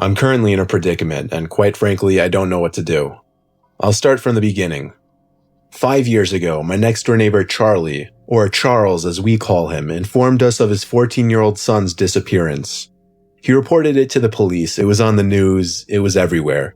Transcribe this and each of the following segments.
I'm currently in a predicament, and quite frankly, I don't know what to do. I'll start from the beginning. 5 years ago, my next-door neighbor Charlie, or Charles as we call him, informed us of his 14-year-old son's disappearance. He reported it to the police, it was on the news, it was everywhere.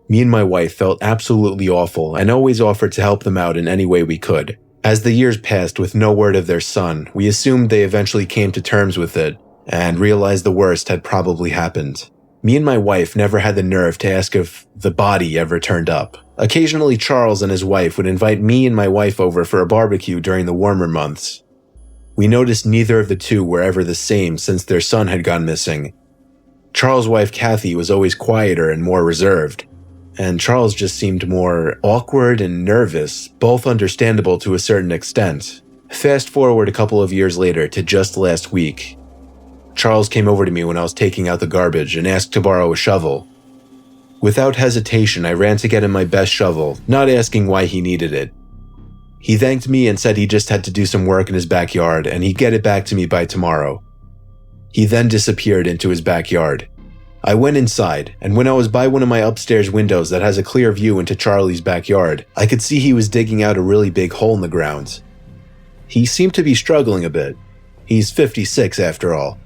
Me and my wife felt absolutely awful and always offered to help them out in any way we could. As the years passed with no word of their son, we assumed they eventually came to terms with it and realized the worst had probably happened. Me and my wife never had the nerve to ask if the body ever turned up. Occasionally, Charles and his wife would invite me and my wife over for a barbecue during the warmer months. We noticed neither of the two were ever the same since their son had gone missing. Charles' wife Kathy was always quieter and more reserved, and Charles just seemed more awkward and nervous, both understandable to a certain extent. Fast forward a couple of years later to just last week. Charles came over to me when I was taking out the garbage and asked to borrow a shovel. Without hesitation, I ran to get him my best shovel, not asking why he needed it. He thanked me and said he just had to do some work in his backyard and he'd get it back to me by tomorrow. He then disappeared into his backyard. I went inside, and when I was by one of my upstairs windows that has a clear view into Charlie's backyard, I could see he was digging out a really big hole in the ground. He seemed to be struggling a bit. He's 56 after all.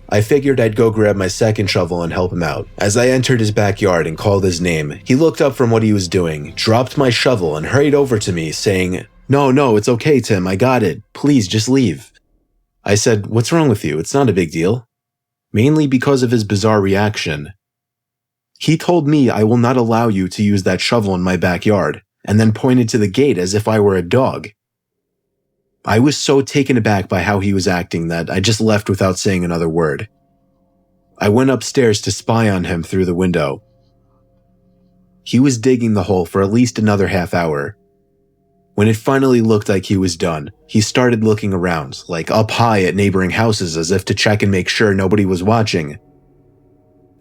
I figured I'd go grab my second shovel and help him out. As I entered his backyard and called his name, he looked up from what he was doing, dropped my shovel, and hurried over to me, saying, No, it's okay, Tim, I got it. Please, just leave. I said, What's wrong with you? It's not a big deal. Mainly because of his bizarre reaction. He told me I will not allow you to use that shovel in my backyard, and then pointed to the gate as if I were a dog. I was so taken aback by how he was acting that I just left without saying another word. I went upstairs to spy on him through the window. He was digging the hole for at least another half hour. When it finally looked like he was done, he started looking around, like up high at neighboring houses as if to check and make sure nobody was watching.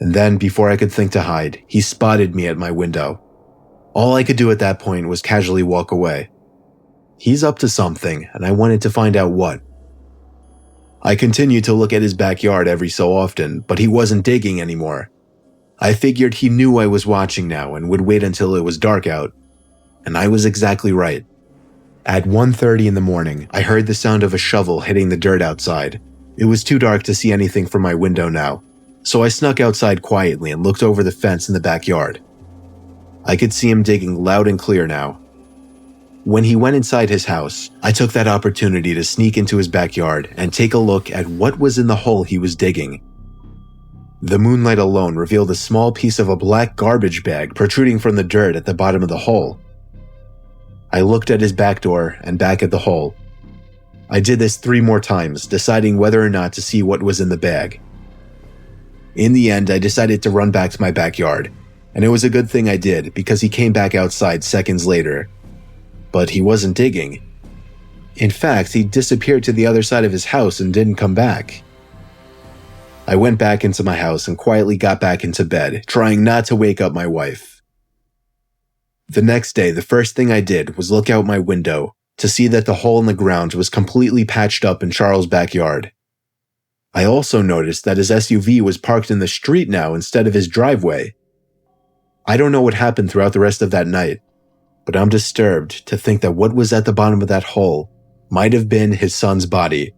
And then, before I could think to hide, he spotted me at my window. All I could do at that point was casually walk away. He's up to something, and I wanted to find out what. I continued to look at his backyard every so often, but he wasn't digging anymore. I figured he knew I was watching now and would wait until it was dark out. And I was exactly right. At 1:30 in the morning, I heard the sound of a shovel hitting the dirt outside. It was too dark to see anything from my window now, so I snuck outside quietly and looked over the fence in the backyard. I could see him digging loud and clear now. When he went inside his house, I took that opportunity to sneak into his backyard and take a look at what was in the hole he was digging. The moonlight alone revealed a small piece of a black garbage bag protruding from the dirt at the bottom of the hole. I looked at his back door and back at the hole. I did this 3 more times, deciding whether or not to see what was in the bag. In the end, I decided to run back to my backyard, and it was a good thing I did because he came back outside seconds later. But he wasn't digging. In fact, he disappeared to the other side of his house and didn't come back. I went back into my house and quietly got back into bed, trying not to wake up my wife. The next day, the first thing I did was look out my window to see that the hole in the ground was completely patched up in Charles' backyard. I also noticed that his SUV was parked in the street now instead of his driveway. I don't know what happened throughout the rest of that night, but I'm disturbed to think that what was at the bottom of that hole might have been his son's body.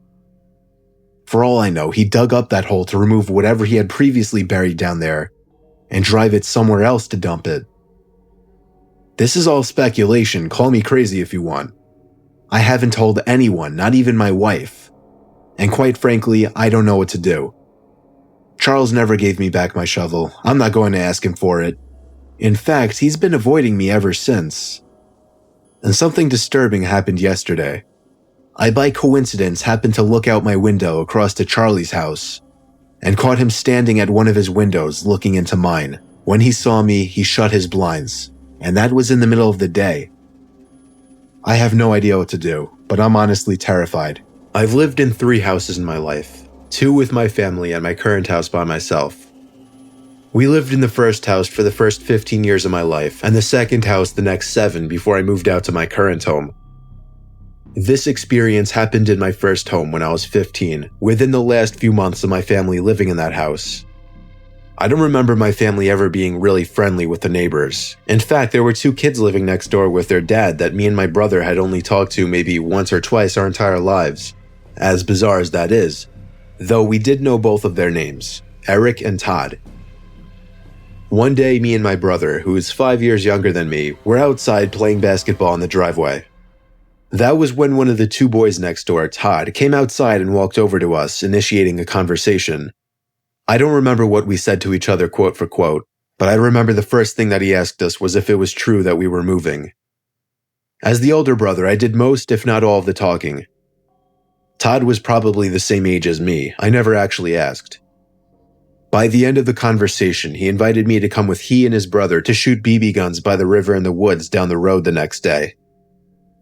For all I know, he dug up that hole to remove whatever he had previously buried down there and drive it somewhere else to dump it. This is all speculation, call me crazy if you want. I haven't told anyone, not even my wife. And quite frankly, I don't know what to do. Charles never gave me back my shovel. I'm not going to ask him for it. In fact, he's been avoiding me ever since. And something disturbing happened yesterday. I by coincidence happened to look out my window across to Charlie's house and caught him standing at one of his windows looking into mine. When he saw me, he shut his blinds, and that was in the middle of the day. I have no idea what to do, but I'm honestly terrified. I've lived in 3 houses in my life, 2 with my family and my current house by myself. We lived in the first house for the first 15 years of my life, and the second house the next 7 before I moved out to my current home. This experience happened in my first home when I was 15, within the last few months of my family living in that house. I don't remember my family ever being really friendly with the neighbors. In fact, there were 2 kids living next door with their dad that me and my brother had only talked to maybe once or twice our entire lives. As bizarre as that is. Though we did know both of their names, Eric and Todd. One day, me and my brother, who is 5 years younger than me, were outside playing basketball in the driveway. That was when one of the 2 boys next door, Todd, came outside and walked over to us, initiating a conversation. I don't remember what we said to each other quote for quote, but I remember the first thing that he asked us was if it was true that we were moving. As the older brother, I did most, if not all, of the talking. Todd was probably the same age as me. I never actually asked. By the end of the conversation, he invited me to come with he and his brother to shoot BB guns by the river in the woods down the road the next day.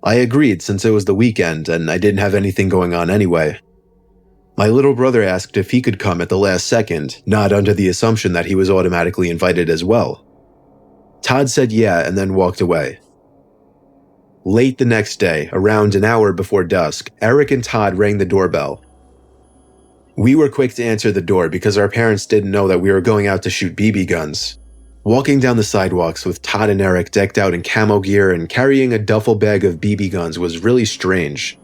I agreed since it was the weekend and I didn't have anything going on anyway. My little brother asked if he could come at the last second, not under the assumption that he was automatically invited as well. Todd said yeah and then walked away. Late the next day, around an hour before dusk, Eric and Todd rang the doorbell. We were quick to answer the door because our parents didn't know that we were going out to shoot BB guns. Walking down the sidewalks with Todd and Eric decked out in camo gear and carrying a duffel bag of BB guns was really strange.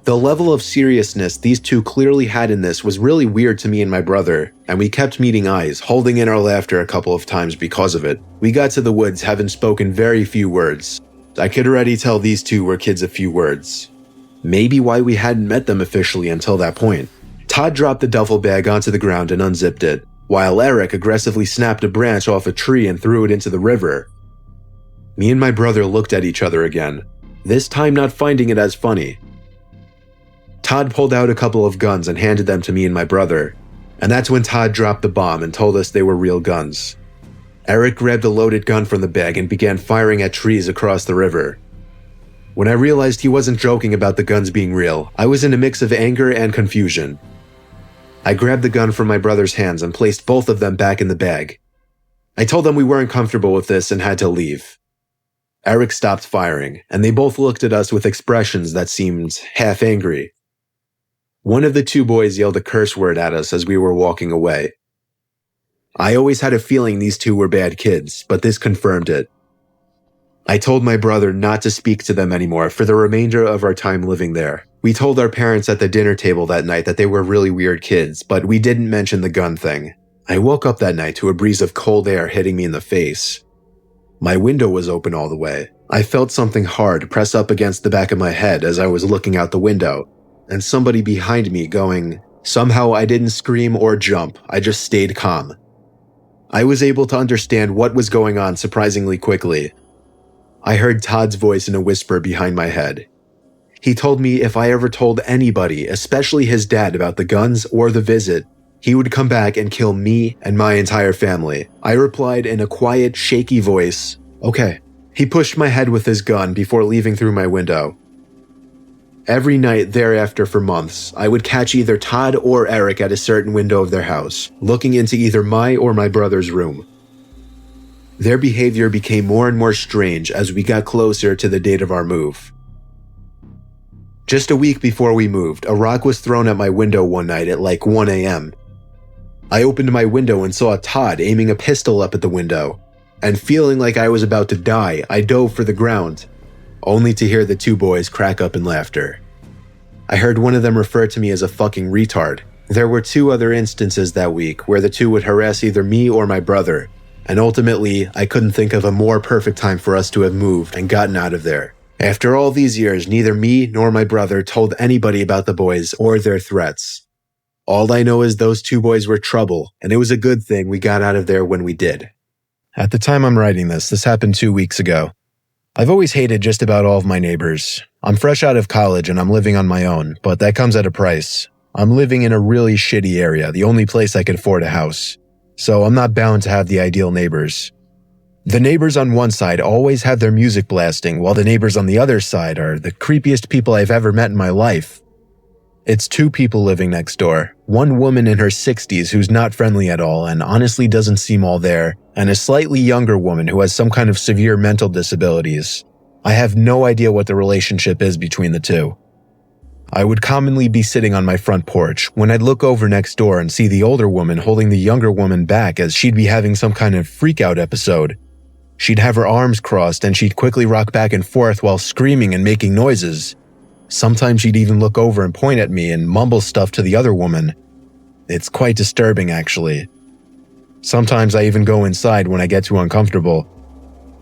The level of seriousness these 2 clearly had in this was really weird to me and my brother, and we kept meeting eyes, holding in our laughter a couple of times because of it. We got to the woods having spoken very few words. I could already tell these 2 were kids of few words. Maybe why we hadn't met them officially until that point. Todd dropped the duffel bag onto the ground and unzipped it, while Eric aggressively snapped a branch off a tree and threw it into the river. Me and my brother looked at each other again, this time not finding it as funny. Todd pulled out a couple of guns and handed them to me and my brother, and that's when Todd dropped the bomb and told us they were real guns. Eric grabbed a loaded gun from the bag and began firing at trees across the river. When I realized he wasn't joking about the guns being real, I was in a mix of anger and confusion. I grabbed the gun from my brother's hands and placed both of them back in the bag. I told them we weren't comfortable with this and had to leave. Eric stopped firing, and they both looked at us with expressions that seemed half angry. One of the 2 boys yelled a curse word at us as we were walking away. I always had a feeling these 2 were bad kids, but this confirmed it. I told my brother not to speak to them anymore for the remainder of our time living there. We told our parents at the dinner table that night that they were really weird kids, but we didn't mention the gun thing. I woke up that night to a breeze of cold air hitting me in the face. My window was open all the way. I felt something hard press up against the back of my head as I was looking out the window, and somebody behind me going. Somehow I didn't scream or jump, I just stayed calm. I was able to understand what was going on surprisingly quickly. I heard Todd's voice in a whisper behind my head. He told me if I ever told anybody, especially his dad, about the guns or the visit, he would come back and kill me and my entire family. I replied in a quiet, shaky voice, "Okay." He pushed my head with his gun before leaving through my window. Every night thereafter for months, I would catch either Todd or Eric at a certain window of their house, looking into either my or my brother's room. Their behavior became more and more strange as we got closer to the date of our move. Just a week before we moved, a rock was thrown at my window one night at like 1 a.m. I opened my window and saw Todd aiming a pistol up at the window, and feeling like I was about to die, I dove for the ground, only to hear the 2 boys crack up in laughter. I heard one of them refer to me as a fucking retard. There were 2 other instances that week where the 2 would harass either me or my brother, and ultimately, I couldn't think of a more perfect time for us to have moved and gotten out of there. After all these years, neither me nor my brother told anybody about the boys or their threats. All I know is those 2 boys were trouble, and it was a good thing we got out of there when we did. At the time I'm writing this happened 2 weeks ago. I've always hated just about all of my neighbors. I'm fresh out of college and I'm living on my own, but that comes at a price. I'm living in a really shitty area, the only place I can afford a house. So I'm not bound to have the ideal neighbors. The neighbors on one side always have their music blasting, while the neighbors on the other side are the creepiest people I've ever met in my life. It's 2 people living next door, one woman in her 60s who's not friendly at all and honestly doesn't seem all there, and a slightly younger woman who has some kind of severe mental disabilities. I have no idea what the relationship is between the 2. I would commonly be sitting on my front porch when I'd look over next door and see the older woman holding the younger woman back as she'd be having some kind of freakout episode. She'd have her arms crossed and she'd quickly rock back and forth while screaming and making noises. Sometimes she'd even look over and point at me and mumble stuff to the other woman. It's quite disturbing, actually. Sometimes I even go inside when I get too uncomfortable.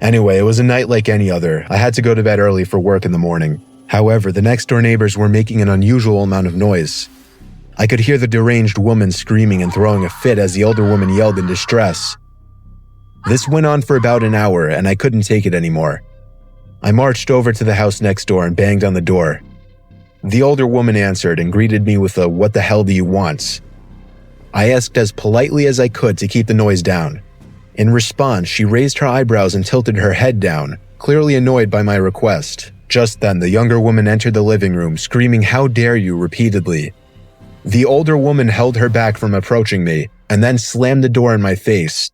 Anyway, it was a night like any other. I had to go to bed early for work in the morning. However, the next-door neighbors were making an unusual amount of noise. I could hear the deranged woman screaming and throwing a fit as the older woman yelled in distress. This went on for about an hour, and I couldn't take it anymore. I marched over to the house next door and banged on the door. The older woman answered and greeted me with a "What the hell do you want?" I asked as politely as I could to keep the noise down. In response, she raised her eyebrows and tilted her head down, clearly annoyed by my request. Just then, the younger woman entered the living room, screaming "How dare you!" repeatedly. The older woman held her back from approaching me, and then slammed the door in my face.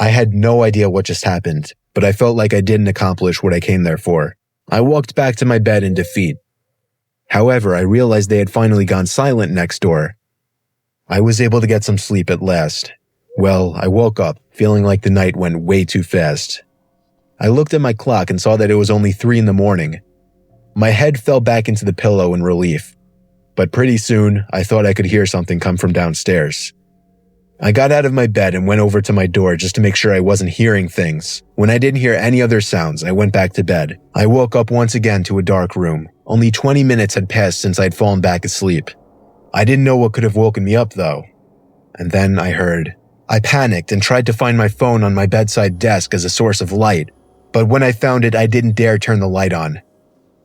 I had no idea what just happened, but I felt like I didn't accomplish what I came there for. I walked back to my bed in defeat. However, I realized they had finally gone silent next door. I was able to get some sleep at last. Well, I woke up, feeling like the night went way too fast. I looked at my clock and saw that it was only 3 a.m. My head fell back into the pillow in relief. But pretty soon, I thought I could hear something come from downstairs. I got out of my bed and went over to my door just to make sure I wasn't hearing things. When I didn't hear any other sounds, I went back to bed. I woke up once again to a dark room. Only 20 minutes had passed since I'd fallen back asleep. I didn't know what could have woken me up, though. And then I heard. I panicked and tried to find my phone on my bedside desk as a source of light. But when I found it, I didn't dare turn the light on.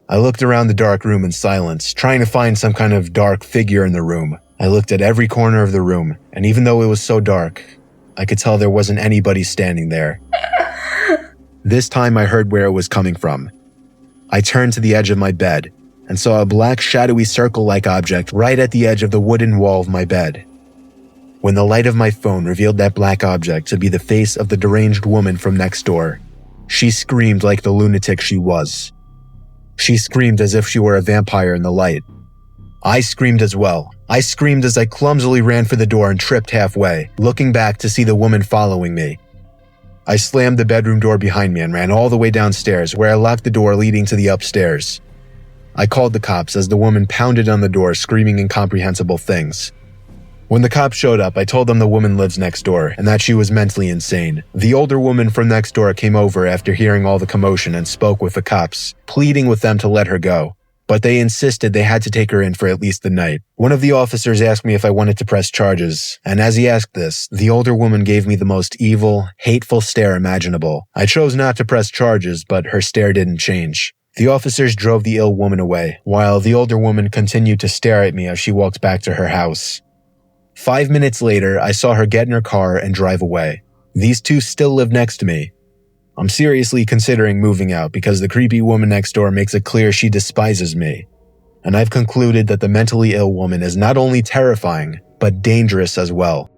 I looked around the dark room in silence, trying to find some kind of dark figure in the room. I looked at every corner of the room, and even though it was so dark, I could tell there wasn't anybody standing there. This time I heard where it was coming from. I turned to the edge of my bed and saw a black shadowy circle-like object right at the edge of the wooden wall of my bed. When the light of my phone revealed that black object to be the face of the deranged woman from next door, she screamed like the lunatic she was. She screamed as if she were a vampire in the light. I screamed as well. I screamed as I clumsily ran for the door and tripped halfway, looking back to see the woman following me. I slammed the bedroom door behind me and ran all the way downstairs, where I locked the door leading to the upstairs. I called the cops as the woman pounded on the door, screaming incomprehensible things. When the cops showed up, I told them the woman lives next door and that she was mentally insane. The older woman from next door came over after hearing all the commotion and spoke with the cops, pleading with them to let her go. But they insisted they had to take her in for at least the night. One of the officers asked me if I wanted to press charges, and as he asked this, the older woman gave me the most evil, hateful stare imaginable. I chose not to press charges, but her stare didn't change. The officers drove the ill woman away, while the older woman continued to stare at me as she walked back to her house. 5 minutes later, I saw her get in her car and drive away. These two still live next to me. I'm seriously considering moving out because the creepy woman next door makes it clear she despises me. And I've concluded that the mentally ill woman is not only terrifying, but dangerous as well.